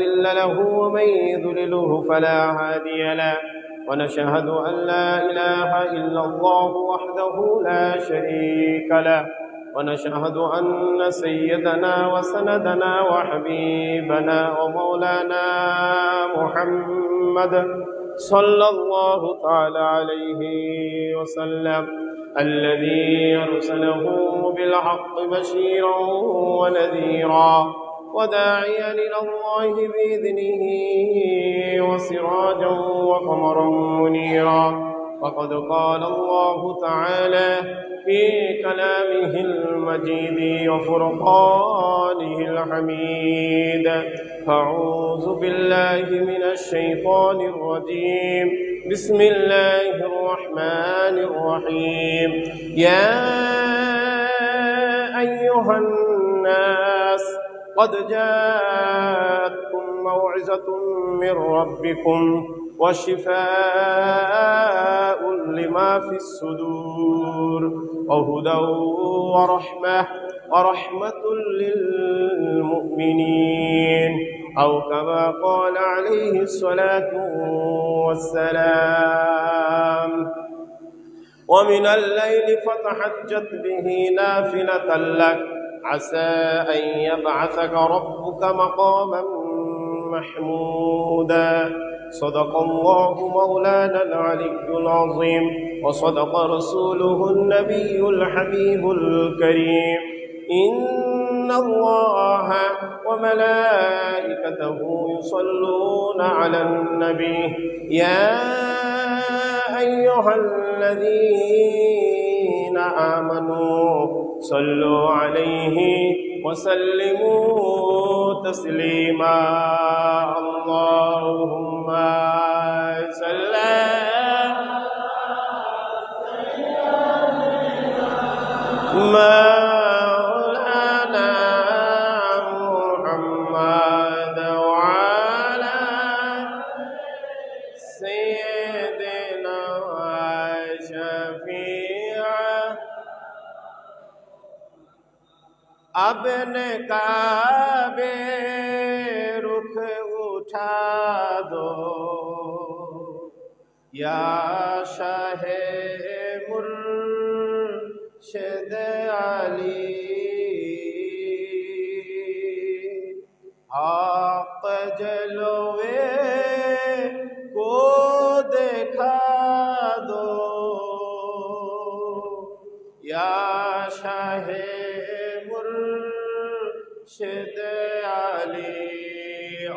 مضل له ومن يضلله فلا هادي له ونشهد أن لا إله إلا الله وحده لا شريك له ونشهد أن سيدنا وسندنا وحبيبنا ومولانا محمد صلى الله تعالى عليه وسلم الذي أرسله بالحق بشيرا ونذيرا وداعيا إلى الله بإذنه وسراجا وقمرا منيرا. وقد قال الله تعالى في كلامه المجيد وفرقانه الحميد: أعوذ بالله من الشيطان الرجيم. بسم الله الرحمن الرحيم. يا أيها الناس قد جاءتكم موعظة من ربكم وشفاء لما في الصدور وهدى ورحمة للمؤمنين، أو كما قال عليه الصلاة والسلام: ومن الليل فتهجد به نافلة لك عسى أن يبعثك ربك مقاما محمودا. صدق الله مولانا العلي العظيم وصدق رسوله النبي الحبيب الكريم. إن الله وملائكته يصلون على النبي يا أيها الذين آمنوا صلوا عليه وسلموا تسليما. اللهم صل مولانا محمد وعلى سيدنا شفيع अपने काबे रुख उठा दो या शाहे मुर्शिद अली, आप जलवे को देखा दो या शाहे मुर्शिद अली।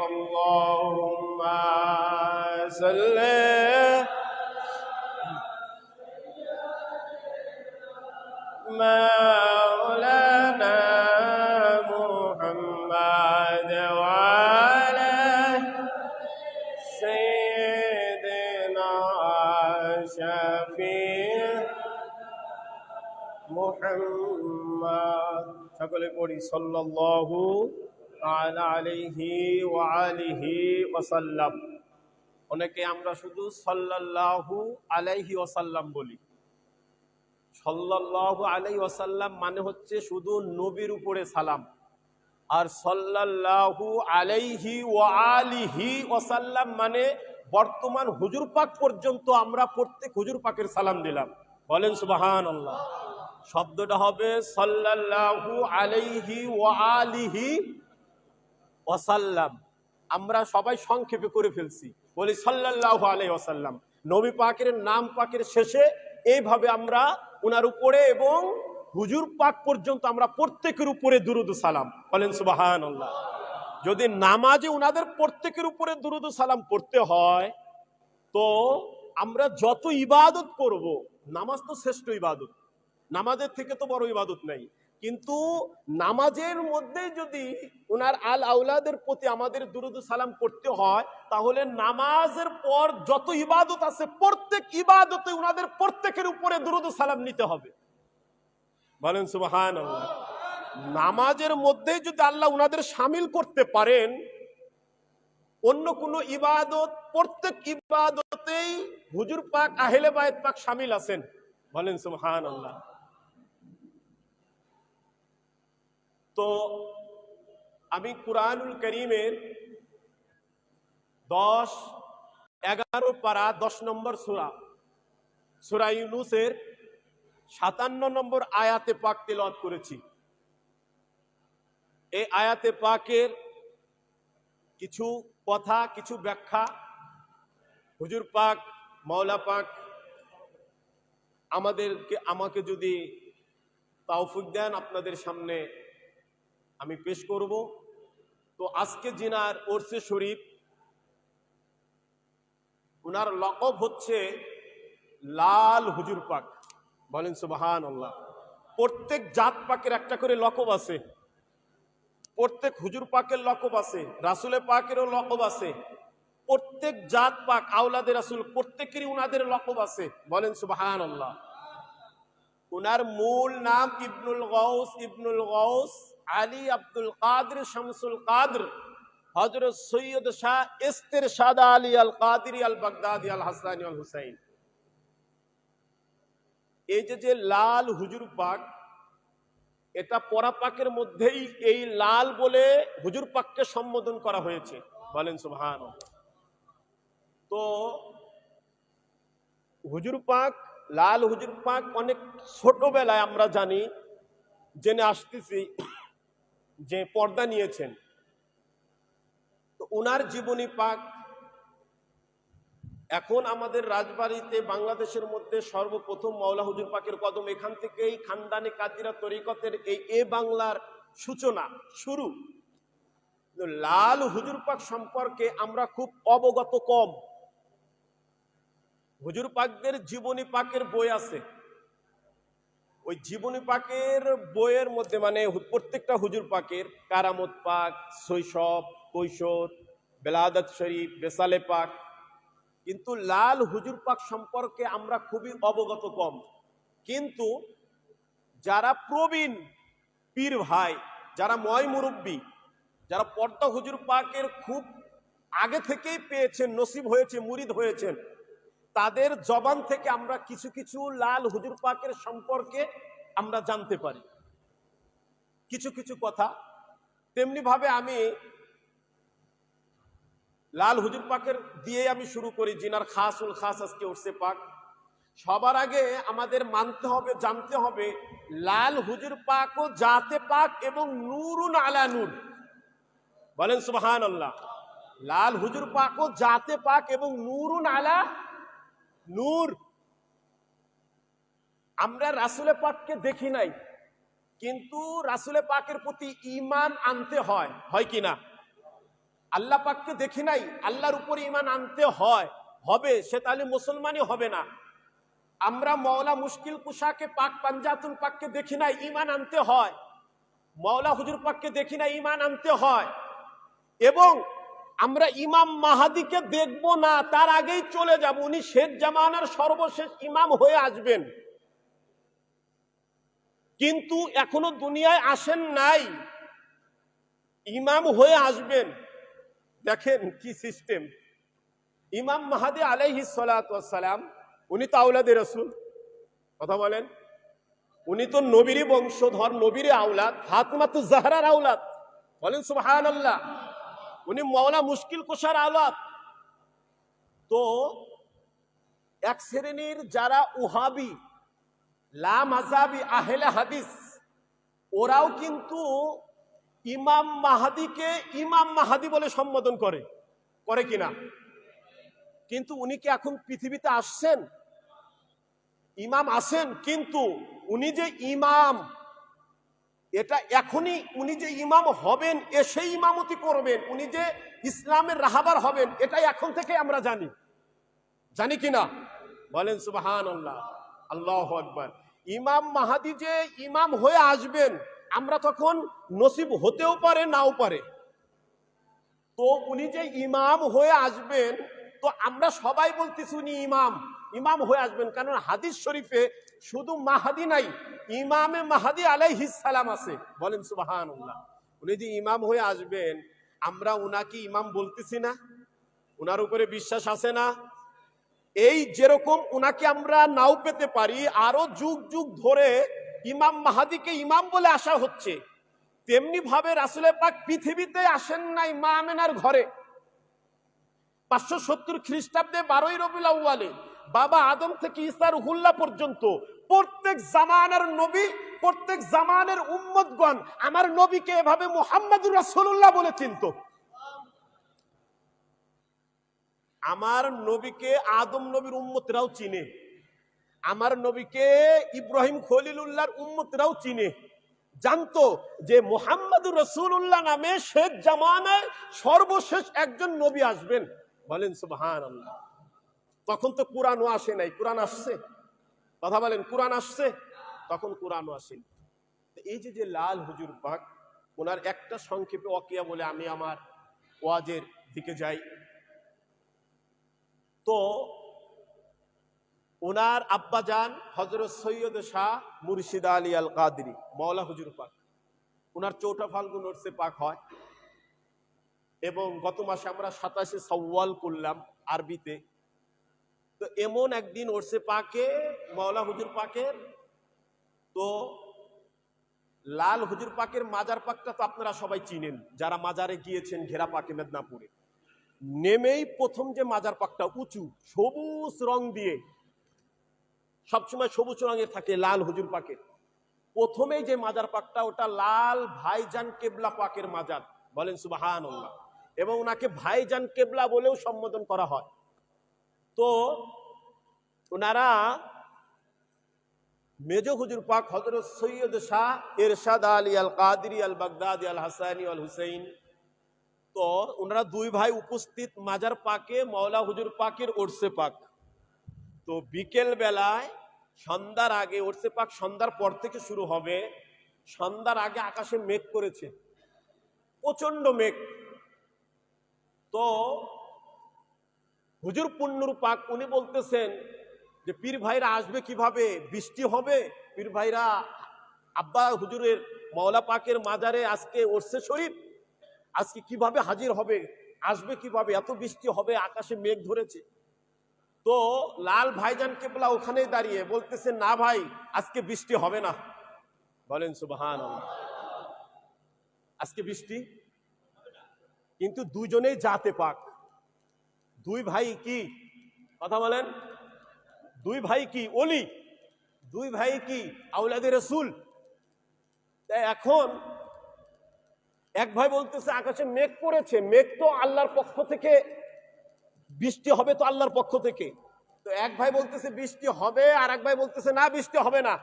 अल्लाहुम्मा सल्ले मौलाना मुहम्मद वाला सय्यदना शफी मुहम्मद। সকলে পড়ি সাল্লাল্লাহু তাআলা আলাইহি ওয়া আলিহি ওয়াসাল্লাম। অনেকে আমরা শুধু সাল্লাল্লাহু আলাইহি ওয়াসাল্লাম বলি। সাল্লাল্লাহু আলাইহি ওয়াসাল্লাম মানে হচ্ছে শুধু নবীর উপরে সালাম, আর সাল্লাল্লাহু আলাইহি ওয়া আলিহি ওয়াসাল্লাম মানে বর্তমান হুজুর পাক পর্যন্ত আমরা প্রত্যেক হুজুর পাকের সালাম দিলাম। বলেন সুবহানাল্লাহ। শব্দটা হবে সাল্লাল্লাহু আলাইহি ওয়া আলিহি ওয়াসাল্লাম। আমরা সবাই সংক্ষেপে করে ফেলছি, বলি সাল্লাল্লাহু আলাইহি ওয়াসাল্লাম। নবী পাকের নাম পাকের শেষে এইভাবে আমরা উনার উপরে এবং হুজুর পাক পর্যন্ত আমরা প্রত্যেকের উপরে দুরূদ সালাম। বলেন সুবহানাল্লাহ। যদি নামাজে উনাদের প্রত্যেকের উপরে দুরূদ সালাম পড়তে হয় তো আমরা যত ইবাদত করব, নামাজ তো শ্রেষ্ঠ ইবাদত, নামাজের থেকে তো বড় ইবাদত নাই, কিন্তু নামাজের মধ্যে যদি উনার আল আওলাদের প্রতি আমাদের দুরূদ সালাম করতে হয় তাহলে নামাজের পর যত ইবাদত আছে প্রত্যেক ইবাদতে উনাদের প্রত্যেকের উপরে দুরূদ সালাম নিতে হবে। বলেন সুবহানাল্লাহ। নামাজের মধ্যে যদি আল্লাহ উনাদের শামিল করতে পারেন, অন্য কোন ইবাদত প্রত্যেক ইবাদতেই হুজুর পাক আহলে বায়ত পাক শামিল আছেন। বলেন সুবহানাল্লাহ। তো আমি কুরআনুল কারীমের 10, 11 পারা 10 নম্বর সূরা, সূরা ইউনূসের 57 নম্বর আয়াতে পাক তেলাওয়াত করেছি। এই আয়াতে পাকের কিছু কথা, কিছু ব্যাখ্যা হুজুর পাক, মাওলা পাক আমাকে যদি তৌফিক দেন আপনাদের সামনে আমি পেশ করব। তো আজকে জিনার ওরসে শরীফ, উনার লকব হচ্ছে লাল হুজুর পাক। বলেন সুবহানাল্লাহ। প্রত্যেক জাত পাকের একটা করে লকব আছে, প্রত্যেক হুজুর পাকের লকব আছে, রাসূলে পাকেরও লকব আছে। প্রত্যেক জাত পাক আওলাদে রাসূল প্রত্যেকেরই উনাদের লকব আছে। বলেন সুবহানাল্লাহ। উনার মূল নাম ইবনুল গৌস আলী আব্দুল কাদের শামসুল কাদের হযরত সৈয়দ শাহ ইস্তেরশাদ আলী আল কাদেরী আল বাগদাদি আল হাসানি আল হুসাইন। এই যে লাল হুজুর পাক, এটা পরা পাকের মধ্যেই এই লাল বলে হুজুর পাককে সম্বোধন করা হয়েছে। বলেন সুবহানাল্লাহ। তো হুজুর পাক, লাল হুজুর পাক অনেক ছোটবেলায় আমরা জেনে আসতেছি যে পর্দা নিয়েছেন। তো উনার জীবনী পাক এখন আমাদের রাজবাড়িতে বাংলাদেশের মধ্যে সর্বপ্রথম মাওলা হুজুর পাকের কদম, এখান থেকেই খানদানে কাদিরা তরিকতের এই বাংলার সূচনা শুরু। লাল হুজুর পাক সম্পর্কে আমরা খুব অবগত কম। হুজুর পাকদের জীবনী পাকের বই আছে, ওই জীবনী পাকের বইয়ের মধ্যে মানে প্রত্যেকটা হুজুর পাকের কারামত পাক, শৈশব, কৈশোর, বেলাদত শরীফ, বেসালে পাক, কিন্তু লাল হুজুর পাক সম্পর্কে আমরা খুবই অবগত কম। কিন্তু যারা প্রবীণ পীর ভাই, যারা ময় মুরব্বী, যারা পর্দা হুজুর পাকের খুব আগে থেকেই পেয়েছেন, নসিব হয়েছে, মুরিদ হয়েছেন, তাদের জবান থেকে আমরা কিছু কিছু লাল হুজুর পাকের সম্পর্কে আমরা জানতে পারি কিছু কিছু কথা। তেমনি ভাবে আমি লাল হুজুর পাকের দিয়ে আমি শুরু করি, জিনার খাসুল খাস আজকে উঠছে পাক। সবার আগে আমাদের মানতে হবে, জানতে হবে, লাল হুজুর পাক ও জাতে পাক এবং নূরুন আলা নূর। বলেন সুবহানাল্লাহ। লাল হুজুর পাক ও জাতে পাক এবং নূরুন আলা নূর। আমরা রাসূলে পাককে দেখি নাই, কিন্তু রাসূলে পাকের প্রতি ঈমান আনতে হয়, হয় কি না? আল্লাহ পাককে দেখি নাই, আল্লাহর উপর ঈমান আনতে হয়, হবে, সে তাহলে মুসলমানই হবে না। আমরা মাওলা মুশকিল কুশাকে পাক পাঞ্জাতুল পাককে দেখি নাই, ঈমান আনতে হয়। মাওলা হুজুর পাককে দেখি নাই, ঈমান আনতে হয়। এবং আমরা ইমাম মাহাদিকে দেখব না, তার আগেই চলে যাব, উনি শেষ জামানার সর্বশেষ ইমাম হয়ে আসবেন, কিন্তু এখনো দুনিয়ায় আসেন নাই, ইমাম হয়ে আসবেন। দেখেন কি সিস্টেম। ইমাম মাহাদি আলাইহিস সালাতু ওয়াস সালাম, উনি তো আওলাদে রাসূল, কথা বলেন, উনি তো নবীরই বংশধর, নবীরই আওলাদ, ফাতিমাতুজ জাহরার আওলাদ। বলেন সুবহানাল্লাহ। উনি মাওলা মুশকিল কুশার আওলাদ। তো এক শ্রেণীর যারা উহাবি, লা মাযহাবি, আহলে হাদিস, ওরাও কিন্তু ইমাম মাহাদিকে ইমাম মাহাদি বলে সম্বোধন করে, করে কিনা? কিন্তু উনি কি এখন পৃথিবীতে আসছেন? ইমাম আসেন, কিন্তু উনি যে ইমাম, এটা এখনই উনি যে ইমাম হবেন, এসে ইমামতি করবেন, উনি যে ইসলামের রাহাবার হবেন, এটা এখন থেকে আমরা জানি কিনা? বলেন সুবহানাল্লাহ, আল্লাহু আকবার। ইমাম মাহাদি যে ইমাম হয়ে আসবেন, আমরা তখন নসিব হতেও পারে, নাও পারে। তো উনি যে ইমাম হয়ে আসবেন, তো আমরা সবাই বলতেছি উনি ইমাম হয়ে আসবেন, কারণ হাদিস শরীফে শুধু মাহাদি নাই, ইমামে মাহাদি আলাইহিস সালাম আছে। বলেন সুবহানাল্লাহ। উনি যে ইমাম হয়ে আসবেন, আমরা উনাকে ইমাম বলতেছি না? উনার উপরে বিশ্বাস আছে না? এই যেরকম উনাকে আমরা নাও পেতে পারি, আরো যুগ যুগ ধরে ইমাম মাহাদিকে ইমাম বলে আসা হচ্ছে, তেমনি ভাবে রাসূলে পাক পৃথিবীতে আসেন নাই মা আমেনার ঘরে। 570 খ্রিস্টাব্দে 12ই রবিউল আউয়ালে বাবা আদম থেকে ঈসা রুহুল্লাহ পর্যন্ত প্রত্যেক জামানার নবী, প্রত্যেক জামানের উম্মতগণ আমার নবীকে এভাবে মুহাম্মাদুর রাসূলুল্লাহ বলে চিনত। আমার নবীকে আদম নবীর উম্মতরাও চিনে, আমার নবীকে ইব্রাহিম খলিলুল্লাহর উম্মতরাও চিনে, জানতো যে মুহাম্মাদুর রাসূলুল্লাহ নামে শেষ জামানায় সর্বশেষ একজন নবী আসবেন। বলেন সুবহানাল্লাহ। তখন তো কোরআনও আসে নাই, কোরআন আসছে? কথা বলেন, কোরআন আসছে? তখন কোরআনও আসে। এই যে লাল হুজুর পাক, ওনার একটা সংক্ষেপে ওয়াকিয়া বলে আমি আমার ওয়াজের দিকে যাই। তো ওনার আব্বাজান হযরত সৈয়দ শাহ মুর্শিদ আলী আল কাদরি মাওলা হুজুর পাক, ওনার 4 ফাল্গুন ওরসে পাক হয় এবং গত মাসে আমরা 27 শাওয়াল করলাম আরবিতে। তো এমন একদিন ওরসে পাকে মাওলা হুজুর পাকের, তো লাল হুজুর পাকের মাজার পাকটা তো আপনারা সবাই চিনেন যারা মাজারে গিয়েছেন ঘেরা পাকে মেদিনীপুরে। নেমেই প্রথম যে মাজার পাকটা উঁচু সবুজ রং দিয়ে, সবসময় সবুজ রঙের থাকে লাল হুজুর পাকের, প্রথমেই যে মাজার পাকটা ওটা লাল ভাইজান কেবলা পাকের মাজার। বলেন সুবহানাল্লাহ। এবং ওনাকে ভাইজান কেবলা বলেও সম্বোধন করা হয়। তো ওনারা মেজ হুজুর পাক হযরত সৈয়দ শাহ ইরশাদ আলী আল কাদরি আল বাগদাদি আল হাসানি আল হুসাইন, তো ওনারা 2 ভাই উপস্থিত মাজার পাকে মাওলা হুজুর পাকের ওরসে পাক। তো বিকেল বেলায় সন্ধ্যার আগে, ওরসে পাক সন্ধ্যার পর থেকে শুরু হবে, সন্ধ্যার আগে আকাশে মেঘ করেছে, প্রচন্ড মেঘ। তো হুজুর পুন্নুর পাক উনি বলতেছেন যে পীর ভাইরা আসবে কিভাবে, বৃষ্টি হবে, পীর ভাইরা আব্বা হুজুরের মাওলা পাকের মাজারে আজকে ওরসে শরীফ, আজকে কিভাবে হাজির হবে, আসবে কিভাবে, এত বৃষ্টি হবে, আকাশে মেঘ ধরেছে। তো লাল ভাইজান কেবলা ওখানেই দাঁড়িয়ে বলতেছে, না ভাই আজকে বৃষ্টি হবে না। বলেন সুবহানাল্লাহ। আজকে বৃষ্টি, কিন্তু দুজনেই জাতে পাক। 2 ভাই কি কথা বলেন, 2 ভাই কি ওলি, 2 ভাই কি আওলাদে রাসূল। এখন এক ভাই বলতেছে আকাশে মেঘ পড়েছে, মেঘ তো আল্লাহর পক্ষ থেকে, বৃষ্টি হবে তো আল্লাহর পক্ষ থেকে। তো এক ভাই বলতেছে বৃষ্টি হবে, আর এক ভাই বলতেছে না বৃষ্টি হবে না।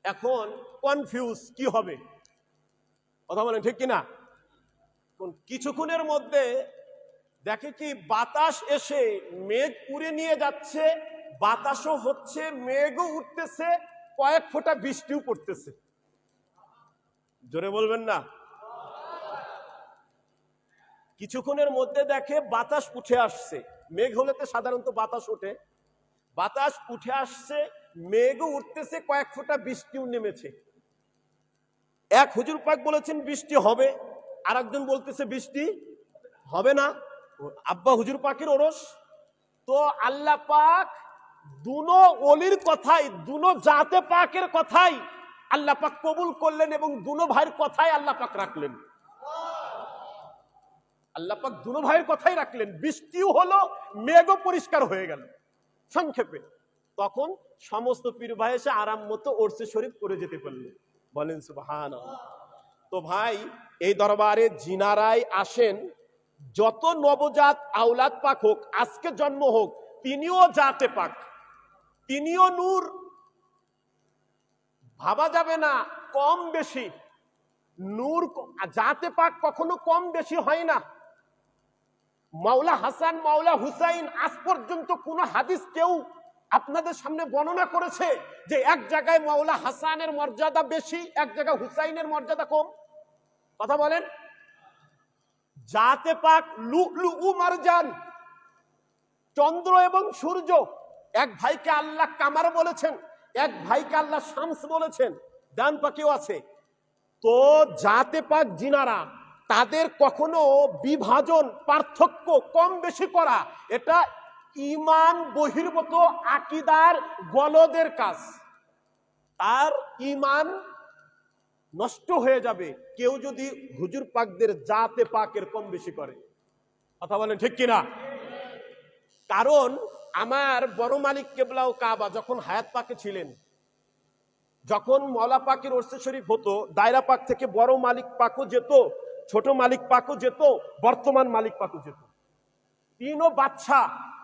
এখন কনফিউজ কি হবে, কথা বলেন ঠিক কিনা। কিছুক্ষণের মধ্যে দেখে কি বাতাস এসে মেঘ উড়ে নিয়ে যাচ্ছে, বাতাসও হচ্ছে, মেঘও উঠতেছে, কয়েক ফোঁটা বৃষ্টিও পড়তেছে। জোরে বলবেন না। কিছুক্ষণের মধ্যে দেখে বাতাস উঠে আসছে, মেঘ হলে তো সাধারণত বাতাস ওঠে, বাতাস উঠে আসছে, মেঘও উঠতেছে, কয়েক ফোঁটা বৃষ্টিও নেমেছে। এক হুজুর পাক বলেছেন বৃষ্টি হবে, আর একজন বলতেছে বৃষ্টি হবে না। আব্বা হুজুর পাকের ওরস। তো আল্লাহ পাক দুনো ওলির কথাই, দুনো জাতে পাকের কথাই আল্লাহ পাক কবুল করলেন এবং দুনো ভাইয়ের কথাই আল্লাহ পাক রাখলেন। আল্লাহ পাক দুনো ভাইয়ের কথাই রাখলেন, বৃষ্টিও হলো, মেঘও পরিষ্কার হয়ে গেল। সংক্ষেপে তখন সমস্ত পীর ভাই এসে আরাম মতো ওরসে শরীফ করে যেতে পারলেন। বলেন সুবহানাল্লাহ। তো ভাই এই দরবারে জিনারাই আসেন, যত নবজাত আওলাদ পাক হোক, আজকে জন্ম হোক, তিনিও জাতে পাক, তিনিও নূর। ভাবা যাবে না কম বেশি নূর, জাতে পাক কখনো কম বেশি হয় না। মাওলা হাসান মাওলা হুসাইন আজ পর্যন্ত কোন হাদিস কেউ আপনাদের সামনে বর্ণনা করেছে যে এক জায়গায় মাওলা হাসানের মর্যাদা বেশি, এক জায়গায় হুসাইনের মর্যাদা কম? কথা বলেন। জাতে পাক লুলু মারজান, চন্দ্র এবং সূর্য। এক ভাইকে আল্লাহ কামার বলেছেন, এক ভাইকে আল্লাহ শামস বলেছেন, ডান পাকেও আছে। তো জাতে পাক জিনারা, তাদের কখনো বিভাজন পার্থক্য কম বেশি করা, এটা ঈমান বহির্ভূত আকীদার গলদের কাজ। তার ঈমান নষ্ট হয়ে যাবে কেউ যদি হুজুর পাকদের জাতে পাকের কম বেশি করে। কথা বলেন ঠিক কিনা? কারণ আমার বড় মালিক কেবলা ও কাবা যখন হায়াত পাকে ছিলেন, যখন মওলা পাকের ওরসে শরীফ হতো, দায়রা পাক থেকে বড় মালিক পাকও যেত, ছোট মালিক পাকও যেত, বর্তমান মালিক পাকও যেত। তিনও বাদশা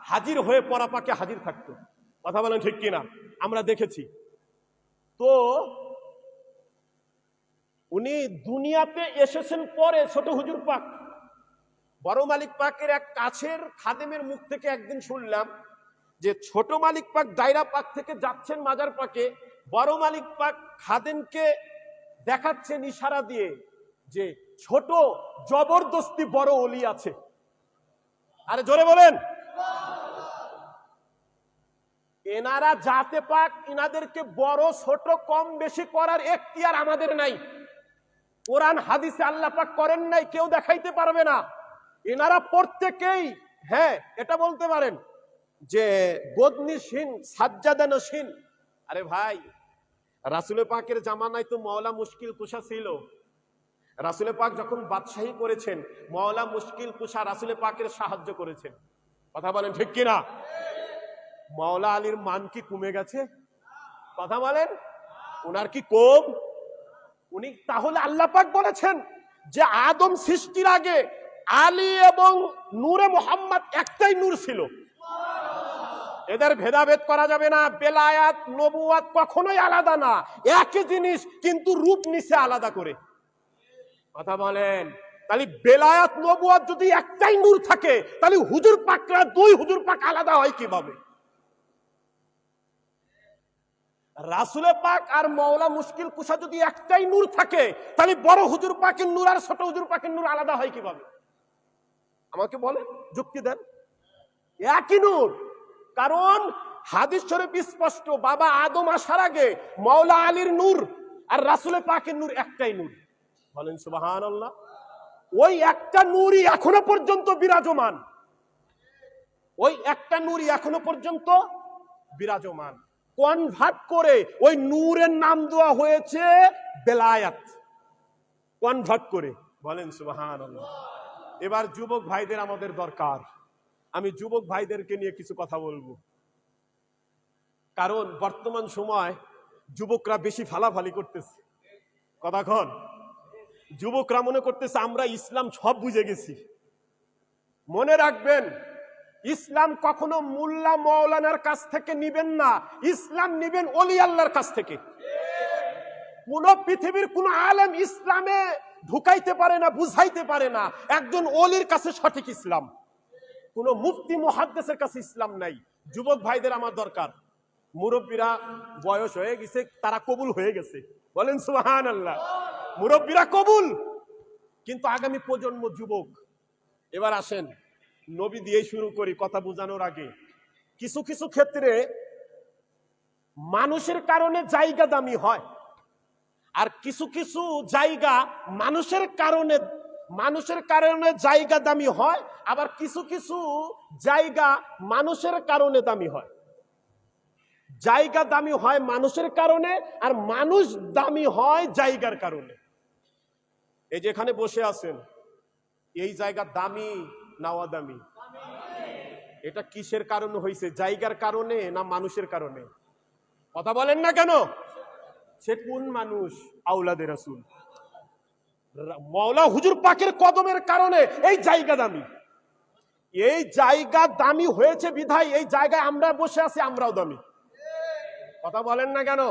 হাজির হয়ে পরা পাকে হাজির থাকতো। কথা বলেন ঠিক কিনা? আমরা দেখেছি। তো উনি দুনিয়াতে এসেছেন পরে ছোট হুজুর পাক। বড় মালিক পাকের এক কাছের খাদেমের মুখ থেকে একদিন শুনলাম যে ছোট মালিক পাক দায়রা পাক থেকে যাচ্ছেন মাজার পাকে, বড় মালিক পাক খাদেমকে দেখাচ্ছেন ইশারা দিয়ে যে ছোট জবরদস্তি বড় ওলি আছে। আরে জোরে বলেন। এনারা জাতে পাক, ইনাদেরকে বড় ছোট কম বেশি করার এখতিয়ার আমাদের নাই। কোরআন হাদিসে আল্লাহ পাক করেন নাই, কেউ দেখাইতে পারবে না। এনারা প্রত্যেকেই হ্যাঁ এটা বলতে পারেন যে বদনিশীন সাজ্জাদানশীন। আরে ভাই, রাসূল পাকের জামানায় তো মওলা মুশকিল কুশা ছিল। রাসূল পাক যখন বাদশাহী করেছেন, মওলা মুশকিল কুশা রাসূল পাকের সাহায্য করেছেন। কথা বলেন ঠিক কিনা? মওলা আলীর মান কি কমে গেছে? কথা বলেন, ওনার কি কম? উনি তাহলে আল্লাহ পাক বলেছেন যে আদম সৃষ্টির আগে আলী এবং নূরে মোহাম্মদ একটাই নূর ছিল। এদের ভেদাভেদ করা যাবে না। বেলায়াত নবুয়াত কখনোই আলাদা না, একই জিনিস, কিন্তু রূপ নিছে আলাদা করে। কথা বলেন। তাহলে বেলায়াত নবুয়াত যদি একটাই নূর থাকে, তাহলে হুজুর পাকরা দুই হুজুর পাক আলাদা হয় কিভাবে? রাসূল পাক আর মওলা মুশকিল কুশা যদি একটাই নূর থাকে, তাহলে বড় হুজুর পাকের নূর আর ছোট হুজুর পাকের নূর আলাদা হয় কিভাবে? আমাকে বলেন, যুক্তি দেন। একই নূর। কারণ হাদিস শরীফ স্পষ্ট, বাবা আদম আসার আগে মওলা আলীর নূর আর রাসূল পাকের নূর একটাই নূর। বলেন সুবহানাল্লাহ। ওই একটা নূরই এখনো পর্যন্ত বিরাজমান, ওই একটা নূরই এখনো পর্যন্ত বিরাজমান। কনভার্ট করে ওই নূরের নাম দেওয়া হয়েছে বেলায়াত, কনভার্ট করে। বলেন সুবহানাল্লাহ। এবার যুবক ভাইদের আমাদের দরকার। আমি যুবক ভাইদেরকে নিয়ে কিছু কথা বলবো, কারণ বর্তমান সময় যুবকরা বেশি ফালাফালি করতেছে। কতক্ষণ যুবকরা মনে করতেছে আমরা ইসলাম সব বুঝে গেছি। মনে রাখবেন, ইসলাম কখনো মোল্লা মৌলানার কাছ থেকে নিবেন না, ইসলাম নিবেন ওলি আল্লাহর কাছ থেকে। কোন পৃথিবীর কোন আলেম ইসলামে ঢুকাইতে পারে না, বুঝাইতে পারে না। একজন ওলির কাছে সঠিক ইসলাম, কোন মুফতি মুহাদ্দিসের কাছে ইসলাম নাই। যুবক ভাইদের আমার দরকার। মুরব্বীরা বয়স হয়ে গেছে, তারা কবুল হয়ে গেছে। বলেন সুবহানাল্লাহ। মুরব্বীরা কবুল, কিন্তু আগামী প্রজন্ম যুবক। এবার আসেন নবী দিয়ে শুরু করি কথা বোঝানোর আগে। কিছু কিছু ক্ষেত্রে মানুষের কারণে জায়গা দামি হয়, আর কিছু কিছু জায়গা মানুষের কারণে জায়গা দামি হয়, আবার কিছু কিছু জায়গা মানুষের কারণে দামি হয়। জায়গা দামি হয় মানুষের কারণে, আর মানুষ দামি হয় জায়গার কারণে। এই যেখানে বসে আছেন, এই জায়গা দামি না অদামি? এটা কিসের কারণে হয়েছে? জায়গার কারণে না মানুষের কারণে? কথা বলেন না কেন? সে কোন মানুষ? আওলাদে রাসূল মওলা হুজুর পাকের কদমের কারণে এই জায়গা দামি। এই জায়গা দামি হয়েছে বিধায় এই জায়গায় আমরা বসে আছি, আমরাও দামি। কথা বলেন না কেন?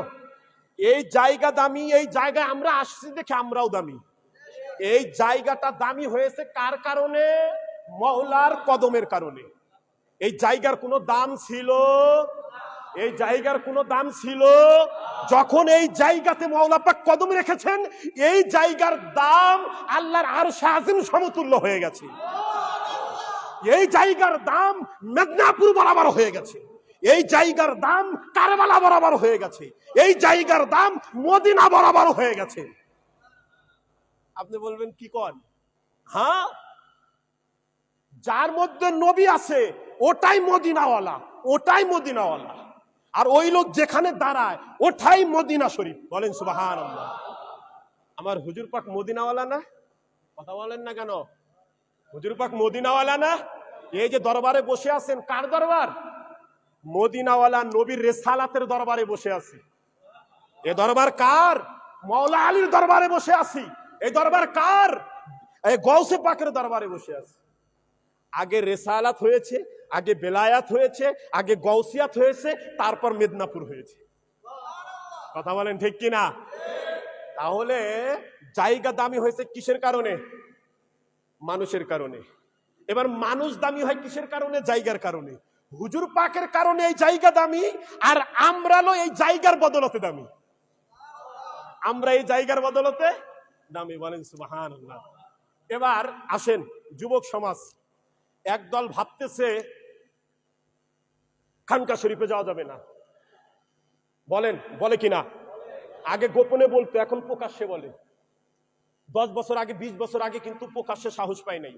এই জায়গা দামি, এই জায়গায় আমরা আসছি দেখে আমরাও দামি। এই জায়গাটা দামি হয়েছে কার কারণে? মওলার কদমের কারণে। এই জায়গার কোনো দাম ছিল? এই জায়গার কোনো দাম ছিল? যখন এই জায়গাতে মওলা পাক কদম রেখেছেন, এই জায়গার দাম আল্লাহর আরশ আজিম সমতুল্য হয়ে গেছে। এই জায়গার দাম মেদিনীপুর বরাবর হয়ে গেছে। এই জায়গার দাম কারবালা বরাবর হয়ে গেছে। এই জায়গার দাম মদিনা বরাবর হয়ে গেছে। আপনি বলবেন কি কন? হ্যাঁ, যার মধ্যে নবী আছে ওটাই মদিনাওয়ালা, ওটাই মদিনাওয়ালা। আর ওই লোক যেখানে দাঁড়ায় ওটাই মদিনা শরীফ। বলেন সুবহানাল্লাহ। আমার হুজুর পাক মদিনাওয়ালা না? কথা বলেন না কেন? হুজুর পাক মদিনাওয়ালা না? এই যে দরবারে বসে আছেন, কার দরবার? মদিনাওয়ালা নবীর রেসালাতের দরবারে বসে আছি। এ দরবার কার? মাওলা আলীর দরবারে বসে আছি। এই দরবার কার? এই গৌসে পাকের দরবারে বসে আছি। আগে রেসালাত হয়েছে, আগে বেলায়াত হয়েছে, আগে গৌসিয়াত হয়েছে, তারপর মেদিনীপুর হয়েছে। কথা বলেন ঠিক কিনা? তাহলে জায়গা দামি হয়েছে কিসের কারণে? মানুষের কারণে। এবার মানুষ দামি হয় কিসের কারণে? জায়গার কারণে। হুজুর পাকের কারণে এই জায়গা দামি, আর আমরা এই জায়গার বদলতে দামি। আমরা এই জায়গার বদলতে দামি। বলেন সুবহানাল্লাহ। এবার আসেন যুবক সমাজ, একদল ভাবতেছে খানকা শরীফে যাওয়া যাবে না। বলেন, বলে কিনা? আগে গোপনে বলতো, এখন প্রকাশ্যে বলে। 10 বছর আগে, 20 বছর আগে কিন্তু প্রকাশ্যে সাহস পায় নাই,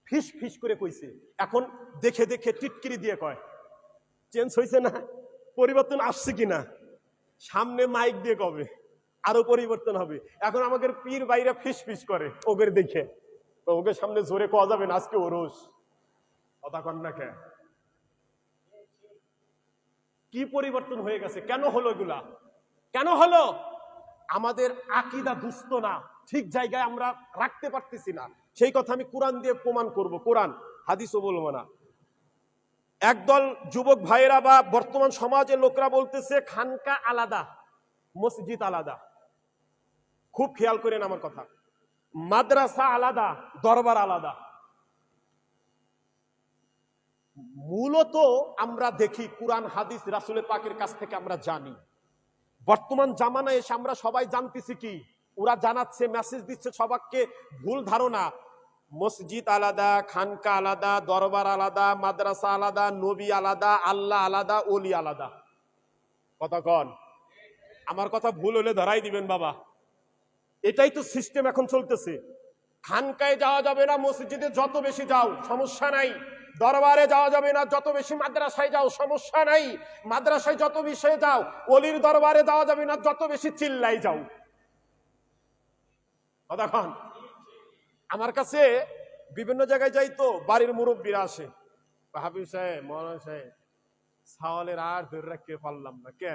ফিস ফিস করে কইছে। এখন দেখে দেখে টিটকিরি দিয়ে কয়। চেঞ্জ হয়েছে না? পরিবর্তন আসছে কিনা? সামনে মাইক দিয়ে কবে আরো পরিবর্তন হবে। এখন আমাদের পীর বাইরে ফিস ফিস করে ওদের দেখে, তো ওকে সামনে জোরে কওয়া যাবে না আজকে ওরস। কথা কন না কে? কি পরিবর্তন হয়ে গেছে? কেন হলো এগুলা? কেন হলো? আমাদের আকীদা দুস্থ না, ঠিক জায়গায় আমরা রাখতে পারতেছি না। সেই কথা আমি কোরআন দিয়ে প্রমাণ করব, কোরআন হাদিসও বলবো না। একদল যুবক ভাইয়েরা বা বর্তমান সমাজের লোকরা বলতেছে খানকা আলাদা, মসজিদ আলাদা। খুব খেয়াল করেন আমার কথা। মাদ্রাসা আলাদা, দরবার আলাদা। মূলত আমরা দেখি কোরআন হাদিস রাসূলের পাকের কাছ থেকে আমরা জানি। বর্তমান জামানায় এসে আমরা সবাই জানতেছি কি? ওরা জানাচ্ছে, মেসেজ দিচ্ছে সবাইকে ভুল ধারণা। মসজিদ আলাদা, খানকা আলাদা, দরবার আলাদা, মাদ্রাসা আলাদা, নবী আলাদা, আল্লাহ আলাদা, ওলি আলাদা। কথা কন? আমার কথা ভুল হলে ধরাই দিবেন বাবা। এটাই তো সিস্টেম এখন চলতেছে। খানকায় যাওয়া যাবে না, মসজিদে যত বেশি যাও সমস্যা নাই। দরবারে যাওয়া যাবে না, যত বেশি মাদ্রাসায় যাও সমস্যা নাই। মাদ্রাসায় যত বেশি যাও, ওলির দরবারে যাওয়া যাবে না, যত বেশি চিল্লাই যাও। কতক্ষণ? আমার কাছে বিভিন্ন জায়গায় যাই তো, বাড়ির মুরব্বীরা আসে, হাবিব সাহেব, মৌলানা সাহেব, সাওয়ালের আর ধরে রাখতে পারলাম না। কে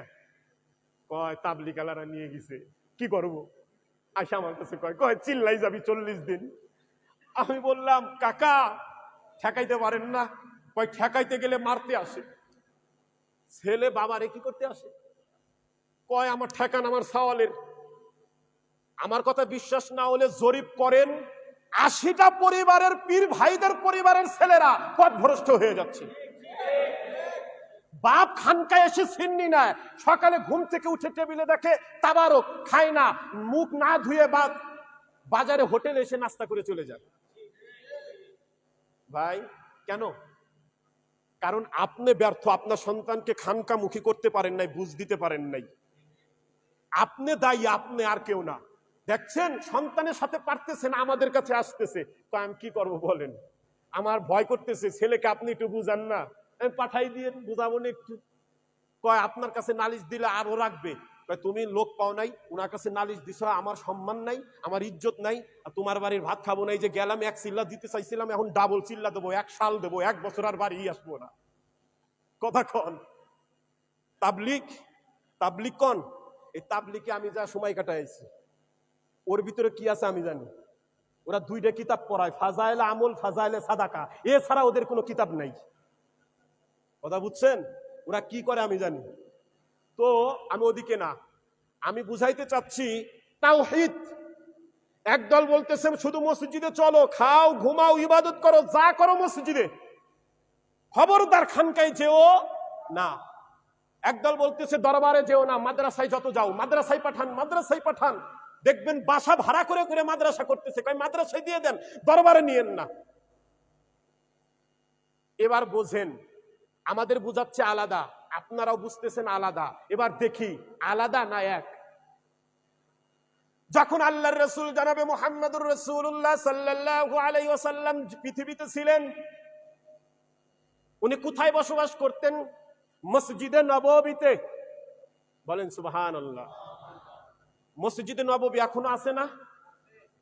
কয়? তাবলিগ আলারা নিয়ে গেছে। কি করবো? আসে আমার কাছে কয় চিল্লাই যাবি 40 দিন। আমি বললাম কাকা ঠেকাইতে পারেন না? কয় ঠেকাইতে গেলে মারতে আসে। ছেলে বাবারে কি করতে আসে? কয় আমার ঠেকান আমার সাওয়ালের। আমার কথা বিশ্বাস না হলে জরিপ করেন, 80টা পরিবারের পীর ভাইদের পরিবারের ছেলেরা পথভ্রষ্ট হয়ে যাচ্ছে। বাপ খানকায় এসে ছিন্নি না, সকালে ঘুম থেকে উঠে টেবিলে দেখে তাবারক, খায় না, মুখ না ধুয়ে বাজারে হোটেলে এসে নাস্তা করে চলে যায়। ভাই কেন? কারণ আপনি ব্যর্থ, আপনার সন্তানকে খানকামুখী করতে পারেন নাই, বুঝ দিতে পারেন নাই। আপনি দায়ী, আপনি, আর কেউ না। দেখছেন সন্তানের সাথে পারতেছেন, আমাদের কাছে আসতেছে, আমি কি করবো বলেন? আমার ভয় করতেছে, ছেলেকে আপনি একটু বুঝান না। আমি পাঠাই দিয়ে বুঝাবো না একটু। কয় আপনার কাছে নালিশ দিলে আরো রাখবে। তুমি লোক পাও নাই, ওনার কাছে নালিশ দিছ, আমার সম্মান নাই, আমার ইজ্জত নাই, আর তোমার বাড়ির ভাত খাবো নাই। যে গেলাম 1 চিল্লা দিতে চাইছিলাম, এখন ডাবল চিল্লা দেবো, 1 সাল দেবো, 1 বছর আর বাড়ি আসবো না। কথা কন? তাবলিগ, তাবলিগ কন? এই তাবলিগে আমি যা সময় কাটাইছি, ওর ভিতরে কি আছে আমি জানি। ওরা 2টা কিতাব পড়ায়, ফাজাইলে আমল, ফাজাইলে সাদাকা, এছাড়া ওদের কোনো কিতাব নাই। কথা বুঝছেন? ওরা কি করে আমি জানি। তো আমি ওদিকে না, আমি বুঝাইতে চাচ্ছি তাওহীদ। একদল বলতেছে শুধু মসজিদে চলো, খাও, ঘুমাও, ইবাদত করো, যা করো মসজিদে, খবরদার খানকায় যেও না। একদল বলতেছে দরবারে যেও না, মাদ্রাসায় যত যাও, মাদ্রাসায় পাঠান, মাদ্রাসায় পাঠান। দেখবেন বাসা ভাড়া করে করে মাদ্রাসা করতেছে, কয় মাদ্রাসায় দিয়ে দেন, দরবারে নিয়েন না। এবার বোঝেন, আমাদের বুঝাচ্ছে আলাদা, আপনারাও বুঝতেছেন আলাদা। এবার দেখি আলাদা না এক। যখন আল্লাহর রাসূল জনাবে মুহাম্মদুর রাসূলুল্লাহ সাল্লাল্লাহু আলাইহি ওয়াসাল্লাম পৃথিবীতে ছিলেন, উনি কোথায় বসবাস করতেন? মসজিদে নববীতে। বলেন সুবহানাল্লাহ। মসজিদে নববী এখনো আছে না?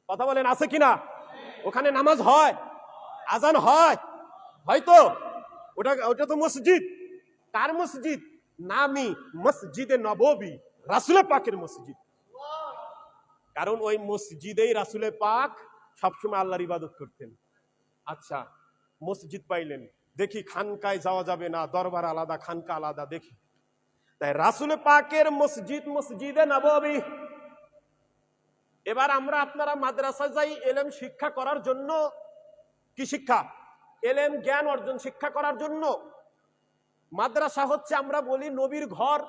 কথা বলেন আছে কিনা? ওখানে নামাজ হয়, আজান হয়, হয়তো ওটা তো মসজিদ। কার মসজিদ? নামি মসজিদে নববী, রাসূলের পাকের মসজিদ। কারণ ওই মসজিদেই রাসূলের পাক সবসময় আল্লাহর ইবাদত করতেন। আচ্ছা, মসজিদ পাইলেন, দেখি খানকায় যাওয়া যাবে না, দরবার আলাদা, খানকা আলাদা, দেখি। তাই রাসূলের পাকের মসজিদ মসজিদে নববী। এবার আমরা আপনারা মাদ্রাসায় যাই এলেম শিক্ষা করার জন্য। কি শিক্ষা? এলেম জ্ঞান অর্জন শিক্ষা করার জন্য। মাদ্রাসা হচ্ছে আমরা বলি নবীর ঘর,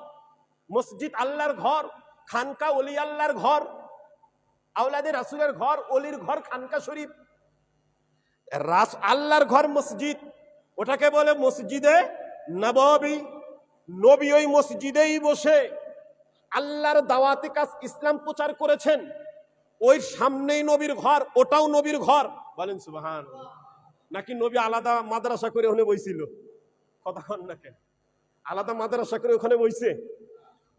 মসজিদ আল্লাহর ঘর, খানকা ওলি আল্লাহর ঘর, আওলাদে রাসূলের ঘর, ওলির ঘর খানকা শরীফ। আল্লাহর ঘর মসজিদ, ওটাকে বলে মসজিদে নববী। নবী ওই মসজিদেই বসে আল্লাহর দাওয়াতি কাজ ইসলাম প্রচার করেছেন। ওই সামনেই নবীর ঘর, ওটাও নবীর ঘর। বলেন সুবহানাল্লাহ। নাকি নবী আলাদা মাদ্রাসা করে ওখানে বইছিল? কথা বল না কেন? আলাদা মাদ্রাসা করে ওখানে বইছে?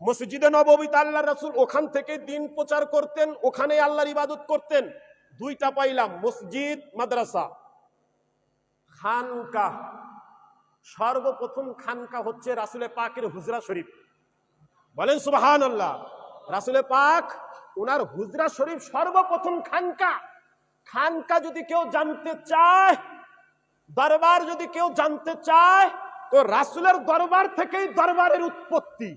মসজিদে নববীতে আল্লাহর রাসূল ওখান থেকে দিন প্রচার করতেন, ওখানেই আল্লাহর ইবাদত করতেন। দুইটা পাইলাম, মসজিদ মাদ্রাসা। খানকা, সর্বপ্রথম খানকা হচ্ছে রাসূলের পাকের হুজরা শরীফ। বলেন সুবহানাল্লাহ। রাসূলের পাক ওনার হুজরা শরীফ সর্বপ্রথম খানকা। খানকা যদি কেউ জানতে চায়, দরবার যদি কেউ জানতে চায়, তো রাসূলের দরবার থেকেই দরবারের উৎপত্তি।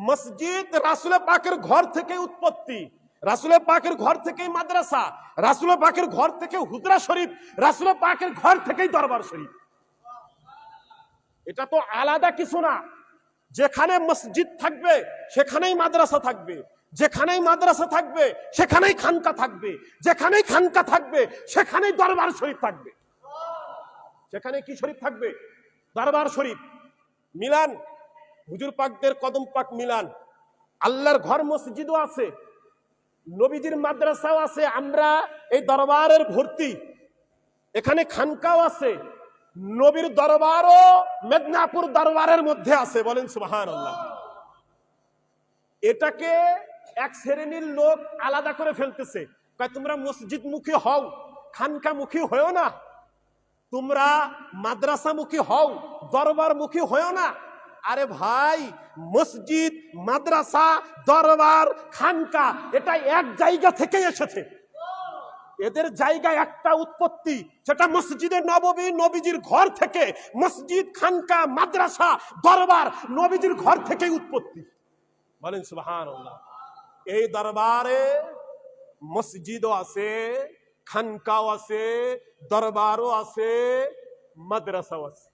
মসজিদ রাসূলের পাকের ঘর থেকে উৎপত্তি, রাসূলের পাকের ঘর থেকেই মাদ্রাসা, রাসূলের পাকের ঘর থেকে হুজরা শরীফ, রাসূলের পাকের ঘর থেকেই দরবার শরীফ। এটা তো আলাদা কিছু না। যেখানে মসজিদ থাকবে সেখানেই মাদ্রাসা থাকবে, যেখানেই মাদ্রাসা থাকবে সেখানেই খানকা থাকবে, যেখানেই খানকা থাকবে সেখানেই দরবার শরীফ থাকবে। সেখানে কি শরীফ থাকবে? দরবার শরীফ। মিলান, হুজুর পাকদের কদম পাক মিলান। আল্লাহর ঘর মসজিদও আছে, নবীজির মাদ্রাসাও আছে। আমরা এই দরবারের ভর্তি, এখানে খানকাও আছে। নবীর দরবারও মেদিনীপুর দরবারের মধ্যে আছে। বলেন সুবহানাল্লাহ। এটাকে এক শ্রেণীর লোক আলাদা করে ফেলতেছে, তোমরা মসজিদ মুখী হও, খানকা মুখী হও না, তোমরা মাদ্রাসা মুখী হও, দরবার মুখী হও না। আরে ভাই, মসজিদ, মাদ্রাসা, দরবার, খানকা এটা এক জায়গা থেকে এসেছে। এদের জায়গা একটা উৎপত্তি, সেটা মসজিদে নববী, নবীজির ঘর থেকে। মসজিদ, খানকা, মাদ্রাসা, দরবার নবীজির ঘর থেকেই উৎপত্তি। বলেন সুবহানাল্লাহ। এই দরবারে মসজিদও আছে, খানকাও আছে, দরবারও আছে, মাদ্রাসাও আছে।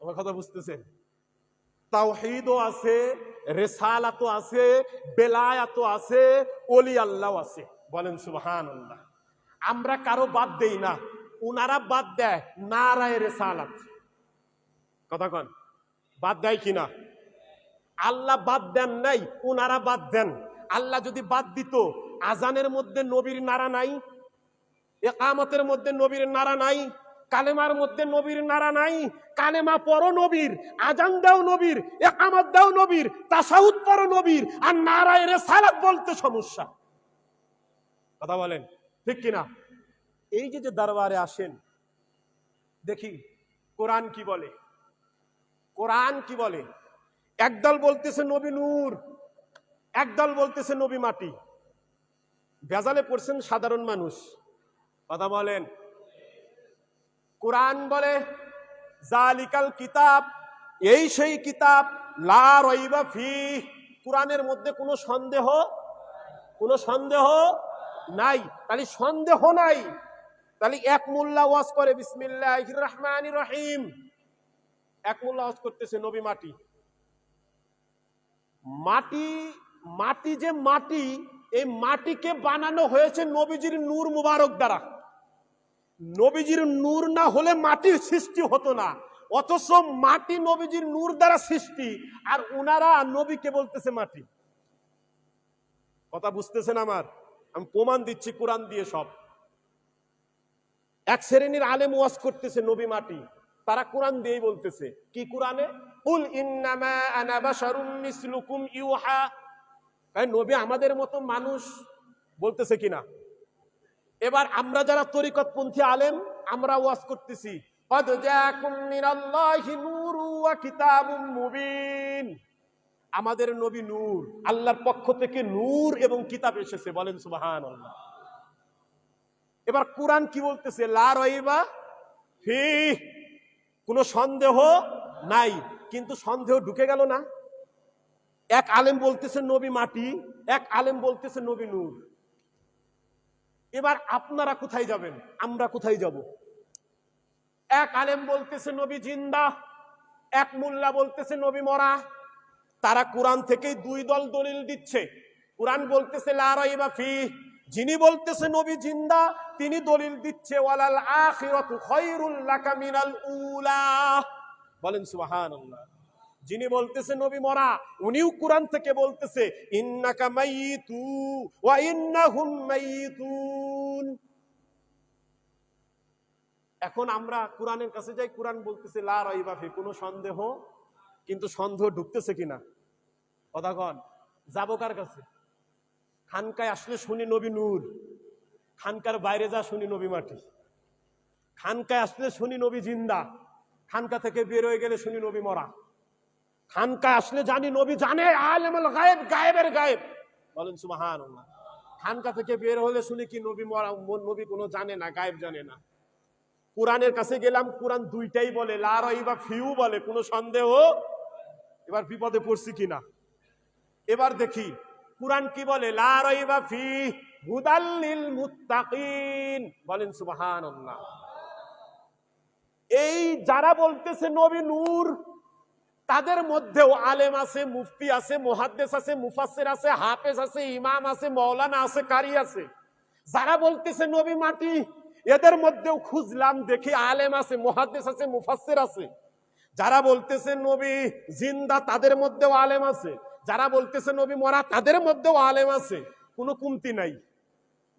আমার কথা বুঝতেছেন? তাওহীদও আছে, রিসালাতও আছে, বেলায়াতও আছে, ওলি আল্লাহ আছে। বলেন সুবহানাল্লাহ। আমরা কারো বাদ দেই না, উনারা বাদ দেয় নারায়ে রিসালাত। কথা কন, বাদ দেয় কিনা? আল্লাহ বাদ দেন নাই, উনারা বাদ দেন। আল্লাহ যদি বাদ দিত, আজানের মধ্যে নবীর নারা নাই, ইকামতের মধ্যে নবীর নারা নাই, কালেমার মধ্যে নবীর নারা নাই, কালেমা পড়ো নবীর, আজান দাও নবীর, ইকামত দাও নবীর, তাশাহুদ পড়ো নবীর, আর নারায়ে রিসালাত বলতে সমস্যা। কথা বলেন ঠিক কিনা? এই যে দরবারে আসেন, দেখি কোরআন কি বলে। কোরআন কি বলে? একদল বলতেছে নবী নূর, একদল বলতেছে নবী মাটি। ভেজালে পড়ছেন সাধারণ মানুষ। কথা বলেন। কোরআন বলে জালিকাল কিতাব, এই সেই কিতাব, লা রাইবা ফিহ, কোরআনের মধ্যে কোনো সন্দেহ নাই। তাহলে সন্দেহ নাই, তাহলে এক মোল্লা ওয়াজ করে বিসমিল্লাহির রহমানির রহিম, এক মোল্লা ওয়াজ করতেছে নবী মাটি। মাটি যে মাটি, এই মাটিকে বানানো হয়েছে নবীজির নূর মুবারক দ্বারা। নবীজির নূর না হলে মাটির সৃষ্টি হতো না, অথচ মাটি নবীজির নূর দ্বারা সৃষ্টি, আর উনারা নবীকে বলতেছে মাটি। কথা বুঝতেছেন আমার? আমি প্রমাণ দিচ্ছি কোরআন দিয়ে সব। এক শ্রেণীর আলেম ওয়াজ করতেছে নবী মাটি, তারা কোরআন দিয়েই বলতেছে। কি কোরআনে? কুল ইন্নামা আনা বাশারুম মিসলুকুম ইউহা, নবী আমাদের মতো মানুষ, বলতেছে কিনা? এবার আমরা যারা তরিকতপন্থী আলেম, আমরা ওয়াজ করতেছি, ক্বাদ জাআকুম মিনাল্লাহি নূরুন ওয়া কিতাবুম মুবিন। আমাদের নবী নূর, আল্লাহর পক্ষ থেকে নূর এবং কিতাব এসেছে, বলেন সুবহানাল্লাহ। এবার কোরআন কি বলতেছে? লা রাইবা ফিহ, কোনো সন্দেহ নাই। কিন্তু সন্দেহ ঢুকে গেল না। এক আলেম বলতেছে নবী মাটি, এক আলেম বলতেছে নবী নূর। এবার আপনারা কোথায় যাবেন, আমরা কোথায় যাব? এক আলেম বলতেছে নবী জিন্দা, এক মোল্লা বলতেছে নবী মরা। তারা কোরআন থেকেই দুই দল দলিল দিচ্ছে। কোরআন বলতেছে লা রাইবা ফিহ, যিনি বলতেছে নবী জিন্দা তিনি দলিল দিচ্ছে ওয়ালাল আখিরাতু খায়রুল লাকা মিনাল উলা, বলেন সুবহানাল্লাহ। যিনি বলতেছে নবী মরা, উনিও কোরআন থেকে বলতেছে ইন্নাকা মাইয়িতু ওয়া ইন্নাহুম মাইয়িতুন। এখন আমরা কোরআনের কাছে যাই, কোরআন বলতেছে লা রাইবা ফি, কোনো সন্দেহ। কিন্তু সন্দেহ ঢুকতেছে কিনা কথা কন? যাবো কার কাছে? খানকায় আসলে শুনি নবী নূর, খানকার বাইরে যা শুনি নবী মাটি। খানকায় আসলে শুনি নবী জিন্দা, খানকা থেকে বের হয়ে গেলে শুনি নবী মরা। খানকায় আসলে জানি নবী জানে, আলেমুল গায়েব, গায়েবের গায়েব, বলেন সুবহানাল্লাহ। খানকা থেকে বের হলে শুনি কি নবী মরা, নবী কোনো জানে না, গায়েব জানে না। কোরআনের কাছে গেলাম, কোরআন দুইটাই বলে, লা রাইবা ফিউ বলে, কোনো সন্দেহ। এবার বিপদে পড়ছি কিনা এবার দেখি কোরআন কি বলে, লা রাইবা ফি হুদাল লিল মুত্তাকিন, বলেন সুবহানাল্লাহ। এই যারা বলতেছে নবী নূর, তাদের মধ্যেও আলেম আছে, মুফতি আছে, মুহাদ্দিস আছে, মুফাসসির আছে, হাফেজ আছে, ইমাম আছে, মাওলানা আছে, কারি আছে। যারা বলতেছে নবী মাটি, এদের মধ্যেও খুঁজলাম, দেখি আলেম আছে, মুহাদ্দিস আছে, মুফাসসির আছে। যারা বলতেছে নবী জিন্দা, তাদের মধ্যেও আলেম আছে। যারা বলতেছে নবী মরা, তাদের মধ্যেও আলেম আছে। কোনো কমতি নাই।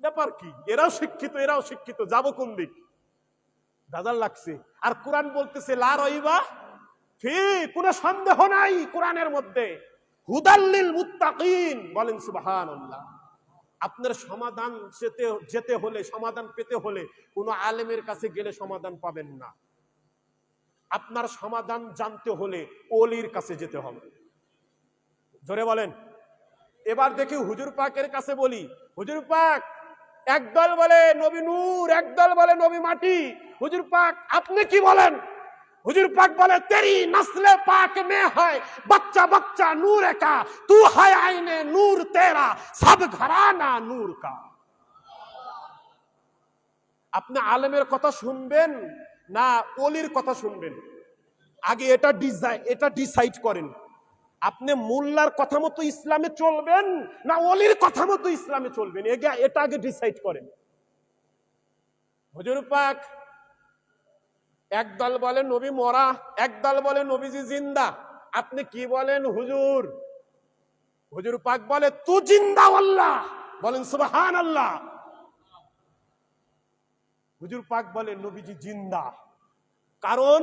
ব্যাপার কি? এরাও শিক্ষিত, এরাও শিক্ষিত, যাবো কোন দিক? দাদার লাগছে। আর কোরআন বলতেছে লা রাইবা ফি, কোনো সন্দেহ নাই কোরআনের মধ্যে, হুদাল লিল মুত্তাকিন, বলেন সুবহানাল্লাহ। আপনার সমাধান যেতে হলে, সমাধান পেতে হলে কোনো আলেমের কাছে গেলে সমাধান পাবেন না। আপনার সমাধান জানতে হলে ওলির কাছে যেতে হবে। জোরে বলেন। এবার দেখি হুজুর পাকের কাছে বলি, হুজুর পাক একদল বলে নবী নূর, একদল বলে নবী মাটি। হুজুর পাক আপনি কি বলেন? হুজুর পাক বলে তেরি নসলে পাক মে হয় বচ্চা বচ্চা নূর का, तू है आईने नूर तेरा, सब घराना नूर का। আপনি আলেমের কথা শুনবেন না ওলির কথা শুনবেন? আগে এটা ডিসাইড করেন। আপনি মোল্লার কথা মতো ইসলামে চলবেন না ওলির কথা মতো ইসলামে চলবেন, এটা আগে ডিসাইড করেন। হুজুর পাক একদল বলে নবী মরা, একদল বলে নবীজি জিন্দা। আপনি কি বলেন হুজুর? হুজুর পাক বলে তু জিন্দা আল্লাহ, বলেন সুবহানাল্লাহ। হুজুর পাক বলে নবীজি জিন্দা। কারণ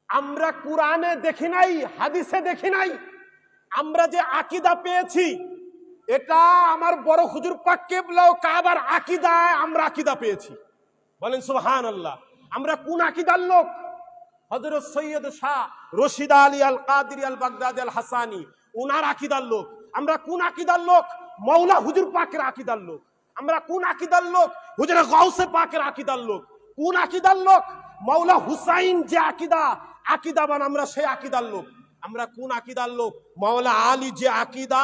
আমরা কোরআনে দেখি নাই, হাদিসে দেখি নাই। আমরা যে আকীদা পেয়েছি, এটা আমার বড় হুজুর পাক কিবলা ও কাবার আকীদায় আমরা আকীদা পেয়েছি, বলেন সুবহানাল্লাহ। আমরা কোন আকীদার লোক? হযরত সৈয়দ শাহ রশিদ আলী আল কাদেরী আল বাগদাদি আল হাসানি, উনার আকীদার লোক। আমরা কোন আকীদার লোক? মাওলা হুজুর পাকের আকীদার লোক। আমরা কোন আকীদার লোক? হুজুর গাউসে পাকের আকীদার লোক। কোন আকীদার লোক? মাওলা হুসাইন যে আকীদাবান, আমরা সেই আকীদার লোক। আমরা কোন আকীদার লোক? মাওলা আলী যে আকীদা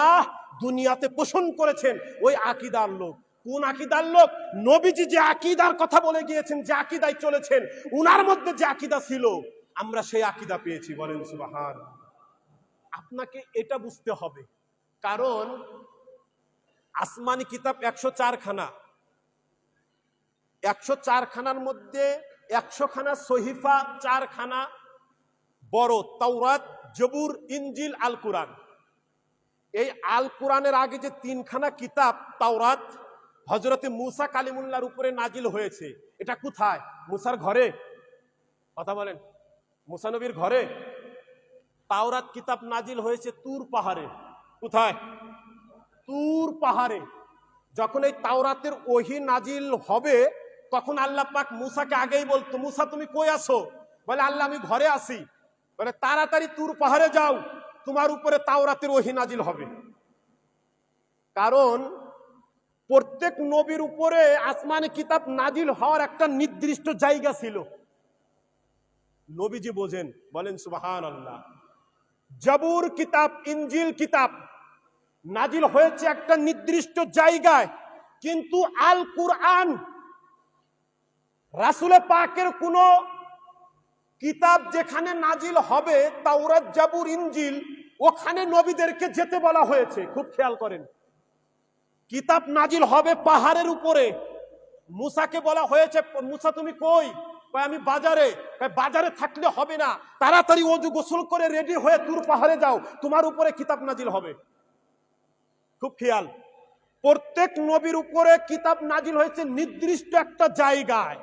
দুনিয়াতে পোষণ করেছেন, ওই আকীদার লোক। কোন আকীদার লোক? নবীজি যে আকীদার কথা বলে গিয়েছেন, যে আকীদায় চলেছেন, উনার মধ্যে যে আকীদা ছিল, আমরা সেই আকীদা পেয়েছি, বলেন সুবহানাল্লাহ। আপনাকে এটা বুঝতে হবে, কারণ আসমানি কিতাব 104 খানা, 104 খানার মধ্যে 100 খানা সহিফা, 4 খানা বড়, তাওরাত, জবুর, ইনজিল, আল কুরআন। এই আল কুরআনের আগে যে 3 খানা কিতাব, তাওরাত হযরতে মুসা কালিমুল্লাহর উপরে নাজিল হয়েছে, এটা কোথায়? মুসার ঘরে? কথা বলেন, মুসা নবীর ঘরে? তাওরাত কিতাব নাজিল হয়েছে তুর পাহাড়ে। কোথায়? তুর পাহাড়ে। যখন এই তাওরাতের ওহী নাজিল হবে তখন আল্লাহ পাক মুসাকে আগেই বলতো, মুসা তুমি কই আছো? বলে আল্লাহ আমি ঘরে আছি। বলে তাড়াতাড়ি তুর পাহাড়ে যাও, তোমার উপরে তাওরাতের ওহী নাজিল হবে। কারণ প্রত্যেক নবীর উপরে আসমানি কিতাব নাজিল হওয়ার একটা নির্দিষ্ট জায়গা ছিল। নবীজি বোঝেন, বলেন সুবহানাল্লাহ। জাবুর কিতাব, ইনজিল কিতাব নাজিল হয়েছে একটা নির্দিষ্ট জায়গায়, কিন্তু আল কুরআন রাসূল পাকের কোন কিতাব যেখানে নাজিল হবে, তাওরাত জাবুর ইনজিল, ওখানে নবীদেরকে যেতে বলা হয়েছে। খুব খেয়াল করেন, কিতাব নাজিল হবে পাহাড়ের উপরে, মুসাকে বলা হয়েছে মুসা তুমি কই? আমি বাজারে। বাজারে থাকলে হবে না, তাড়াতাড়ি ওযু গোসল করে রেডি হয়ে তুর পাহাড়ে যাও, তোমার উপরে কিতাব নাজিল হবে। খুব খেয়াল, প্রত্যেক নবীর উপরে কিতাব নাজিল হয়েছে নির্দিষ্ট একটা জায়গায়,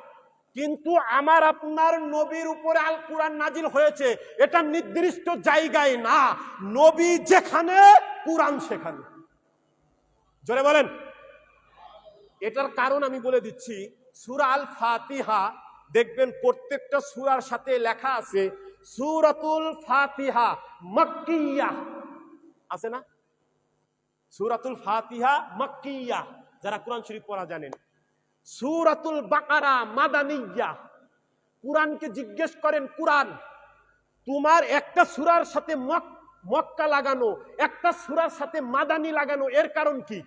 কিন্তু আমার আপনার নবীর উপরে আল কুরআন নাজিল হয়েছে এটা নির্দিষ্ট জায়গায় না, নবী যেখানে কুরআন সেখানে। জোরে বলেন। এটার কারণ আমি বলে দিচ্ছি। সূরা আল ফাতিহা দেখবেন প্রত্যেকটা সূরার সাথে লেখা আছে সূরাতুল ফাতিহা মাক্কিয়া, আছে না? সূরাতুল ফাতিহা মাক্কিয়া, যারা কোরআন শরীফ পড়া জানেন। সূরাতুল বাকারা মাদানিয়া। কুরআনকে জিজ্ঞেস করেন, কুরআন তোমার একটা সূরার সাথে মক্কা লাগানো, একটা সূরার সাথে মাদানি লাগানো, এর কারণ কি?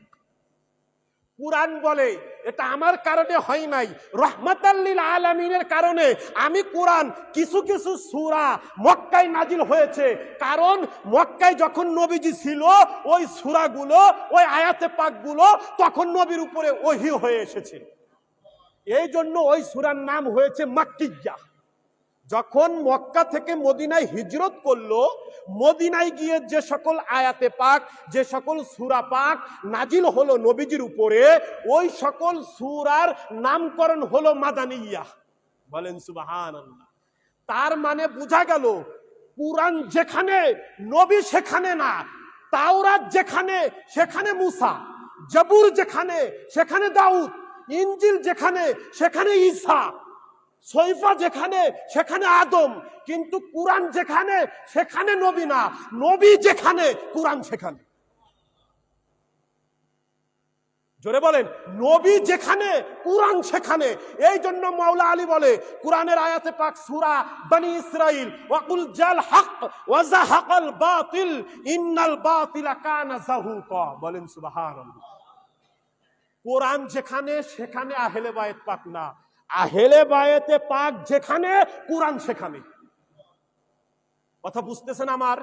কুরআন বলে এটা আমার কারণে হয় নাই, রাহমাতাল লিল আলামিনের কারণে আমি কুরআন কিছু কিছু সূরা মক্কায় নাজিল হয়েছে, কারণ মক্কায় যখন নবীজি ছিল ওই সূরাগুলো, ওই আয়াতে পাকগুলো তখন নবীর উপরে ওহী হয়ে এসেছে, এই জন্য ওই সূরার নাম হয়েছে মাক্কিয়া। যখন মক্কা থেকে মদিনায় হিজরত করলো, মদিনায় গিয়ে যে সকল আয়াতে পাক, যে সকল সূরা পাক নাজিল হলো নবীজির উপরে, ওই সকল সূরার নামকরণ হলো মাদানিয়া। বলেন সুবহানাল্লাহ। তার মানে বোঝা গেল কুরআন যেখানে নবী সেখানে না, তাওরাত যেখানে সেখানে মুসা, জাবুর যেখানে সেখানে দাউদ, ইনজিল যেখানে সেখানে ঈসা, সহিফা যেখানে সেখানে আদম, কিন্তু কুরআন যেখানে সেখানে নবী না, নবী যেখানে কুরআন সেখানে। জোরে বলেন, নবী যেখানে কুরআন সেখানে। এই জন্য মাওলা আলী বলে কুরআনের আয়াতে পাক সূরা বনি ইসরাইল, ওয়াকুল জাল হক ওয়া যাহাকাল বাতিল ইন্নাল বাতিলা কানা যাহুকা। বলেন সুবহানাল্লাহ। কুরআন যেখানে সেখানে আহলে বায়াত পাক না, আহলে বায়াতে পাক যেখানে কুরআন সেখানে। কথা বুঝতেছেন আমার?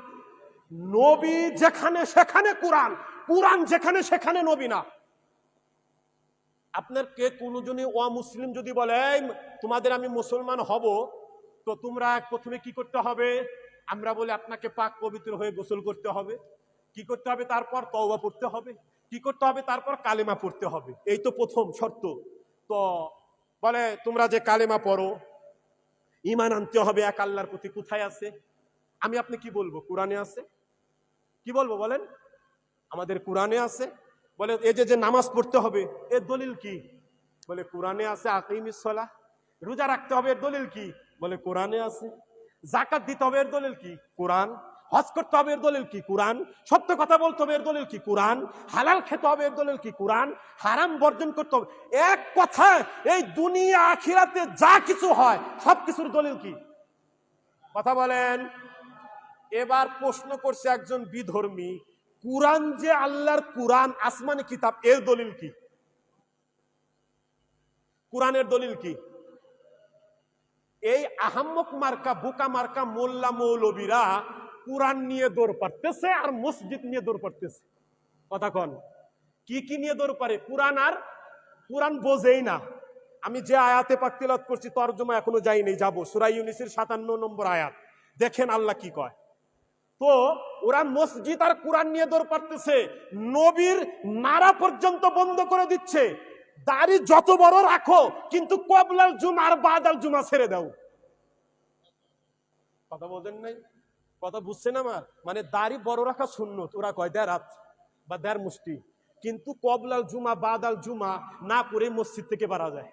নবী যেখানে সেখানে কুরআন, কুরআন যেখানে সেখানে নবী না। আপনার কে কোনজনই অমুসলিম যদি বলে তোমাদের আমি মুসলমান হব, তো তোমরা প্রথমে কি করতে হবে? আমরা বলি আপনাকে পাক পবিত্র হয়ে গোসল করতে হবে। কি করতে হবে? তারপর তওবা পড়তে হবে। কি করতে হবে? তারপর কালেমা পড়তে হবে। এই তো প্রথম শর্ত। তো বলে তোমরা যে কালেমা পড়ো, ঈমান আনতে হবে এক আল্লাহর প্রতি, কোথায় আছে? আমি আপনি কি বলবো? কোরআনে আছে। কি বলবো বলেন? আমাদের কোরআনে আছে। বলে এই যে নামাজ পড়তে হবে, এর দলিল কি? বলে কোরআনে আছে। আকিমিস সালাহ, রোজা রাখতে হবে, এর দলিল কি? বলে কোরআনে আছে। যাকাত দিতে হবে, এর দলিল কি? কোরআন। হজ করতে হবে, এর দলিল কি? কোরআন। সত্য কথা বলতে হবে, এর দলিল কি? কোরআন। হালাল খেতে হবে, এর দলিল কি? কোরআন। হারাম বর্জন করতে হবে। এক কথায় এই দুনিয়া আখিরাতে যা কিছু হয় সব কিছুর দলিল কি? কথা বলেন। এবার প্রশ্ন করছে একজন বিধর্মী, কুরআন যে আল্লাহর কুরআন, আসমানি কিতাব, এর দলিল কি? কুরআনের দলিল কি? এই আহাম্মক মার্কা, বোকা মার্কা মোল্লা মৌলবীরা কুরআন নিয়ে দৌড় পারতেছে আর মসজিদ নিয়ে দৌড় পারতেছে। কথা কন, কি কি নিয়ে দৌড় পারে? কুরআন। আর কুরআন বোঝেই না। আমি যে আয়াতে পাক তিলাওয়াত করছি তরজমা এখনো যাইনি, যাব সূরা ইউনূসের 57 নম্বর আয়াত, দেখেন আল্লাহ কি কয়। তো ওরা মসজিদ আর কুরআন নিয়ে দৌড় পারতেছে, নবীর নারা পর্যন্ত বন্ধ করে দিচ্ছে। দাড়ি যত বড় রাখো, কিন্তু কবলাল জুমা আর বাদাল জুমা ছেড়ে দাও। কথা বলেন নাই? কথা বুঝছেন আমার? মানে দাড়ি বড় রাখা সুন্নত, ওরা কয় দেড় হাত বা দেড় মুষ্টি, কিন্তু কবলাল জুমা বাদাল জুমা না করে মসজিদ থেকে বাড়া যায়।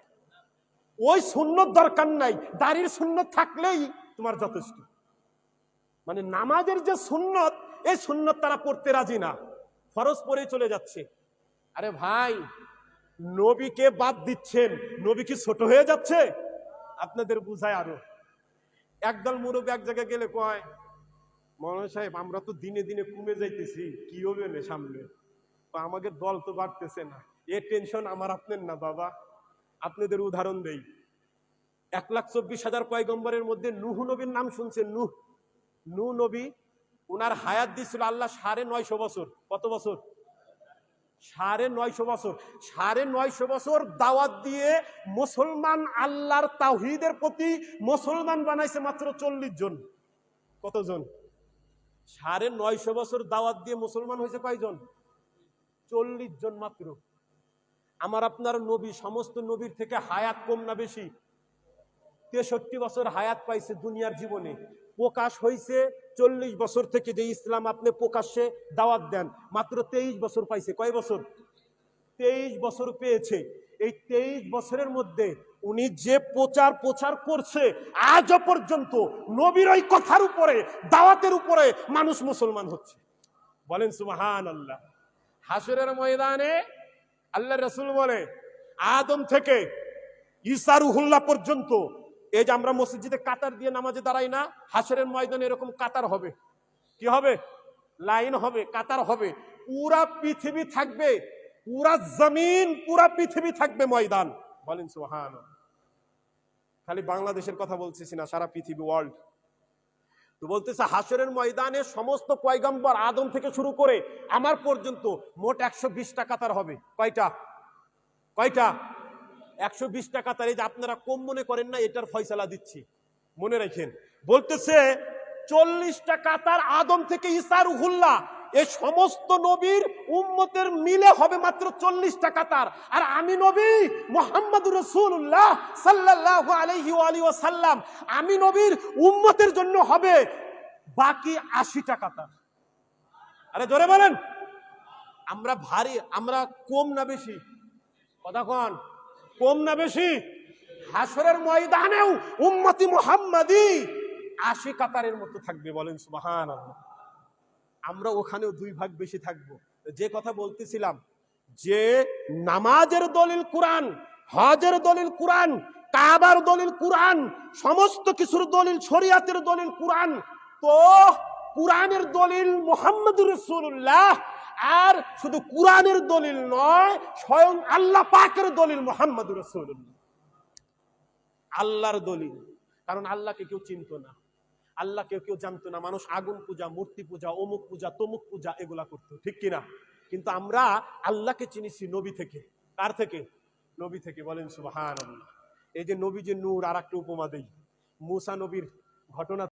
ওই সুন্নত দরকার নাই, দাড়ির সুন্নত থাকলেই তোমার যথেষ্ট। মানে নামাজের যে সুন্নত, এই সুন্নত তারা পড়তে রাজি না, ফরজ পড়েই চলে যাচ্ছে। আরে ভাই, নবীকে বাদ দিচ্ছেন, নবী কি ছোট হয়ে যাচ্ছে? আপনাদের বুঝায় আরো। একদল মুরব্বী এক জায়গায় গেলে কয়, মৌলানা সাহেব আমরা তো দিনে দিনে কমে যাইতেছি, কি হবে না সামনে? আমাকে দল তো বাড়তেছে না। এ টেনশন আমার আপনার না বাবা। আপনাদের উদাহরণ দেই, 1,24,000 পয়গম্বরের মধ্যে নূহ নবীর নাম শুনছেন? নূহ নবী, উনার হায়াত দিয়েছিল আল্লাহ 950 বছর। কত বছর? 950 বছর। 950 বছর দাওয়াত দিয়ে মুসলমান আল্লাহর তাওহীদের প্রতি মুসলমান বানাইছে মাত্র 40 জন। কতজন? 950 বছর দাওয়াত দিয়ে মুসলমান হয়েছে কয়জন? 40 জন মাত্র। আমার আপনার নবী সমস্ত নবীর থেকে হায়াত কম না বেশি? 63 বছর হায়াত পাইছে দুনিয়ার জীবনে। প্রকাশ হয়েছে 40 বছর থেকে, যে ইসলাম আপনি প্রকাশ্যে দাওয়াত দেন, মাত্র 23 বছর পাইছে। কয় বছর? 23 বছর পেয়েছে। এই 23 বছরের মধ্যে উনি যে প্রচার করছে, আজও পর্যন্ত নবীর ওই কথার উপরে, দাওয়াতের উপরে মানুষ মুসলমান হচ্ছে। বলেন সুবহানাল্লাহ। হাসরের ময়দানে আল্লাহ রাসূল বলে, আদম থেকে ঈসা রুহুল্লাহ পর্যন্ত, এই যে আমরা মসজিদে কাতার দিয়ে নামাজে দাঁড়াই না, হাসরের ময়দানে এরকম কাতার হবে। কি হবে? লাইন হবে, কাতার হবে। পুরা পৃথিবী থাকবে, পুরা জমিন, পুরা পৃথিবী থাকবে ময়দান। বলেন সুবহানাল্লাহ। খালি বাংলাদেশের কথা বলতেছি না, সারা পৃথিবী, ওয়ার্ল্ড। তো বলতেছে হাসরের ময়দানে সমস্ত পয়গম্বর আদম থেকে শুরু করে আমার পর্যন্ত মোট 120টা কাতার হবে। কয়টা? 120টা কাতার। এই যে আপনারা কম মনে করেন না, এটার ফয়সালা দিচ্ছি, মনে রাখেন। বলতেছে 40টা কাতার আদম থেকে ঈসা রুহুল্লাহ, এই সমস্ত নবীর উম্মতের মিলে হবে মাত্র 40টা কাতার। আর আমি নবী মুহাম্মদুর রাসূলুল্লাহ সাল্লাল্লাহু আলাইহি ওয়া সাল্লাম, আমি নবীর উম্মতের জন্য হবে বাকি 80টা কাতার। আরে জোরে বলেন, আমরা ভারী, আমরা কম না বেশি? কথা কন, কম না বেশি? হাসরের ময়দানেও উম্মতি মুহাম্মাদি 80 কাতারের মতো থাকবে। বলেন সুবহানাল্লাহ। আমরা ওখানেও 2 ভাগ বেশি থাকবো। যে কথা বলতেছিলাম, যে নামাজের দলিল কুরআন, হজের দলিল কুরআন, কাবার দলিল কুরআন, সমস্ত কিছুর দলিল, শরীয়তের দলিল কুরআন। তো কুরআনের দলিল মুহাম্মদুর রাসূলুল্লাহ, আর শুধু কুরআনের দলিল নয়, স্বয়ং আল্লাহ পাকের দলিল মুহাম্মদুর রাসূলুল্লাহ, আল্লাহর দলিল। কারণ আল্লাহকে কেউ চিনত না, আল্লাহকে কেউ জানতো না। মানুষ আগুন পূজা, মূর্তি পূজা, অমুক পূজা, তমুক পূজা এগুলা করতো, ঠিক কিনা? কিন্তু আমরা আল্লাহকে চিনিছি নবী থেকে। কার থেকে? নবী থেকে। বলেন সুবহানাল্লাহ। এই যে নবী যে নূর, আর একটা উপমা দেই, মুসা নবীর ঘটনা।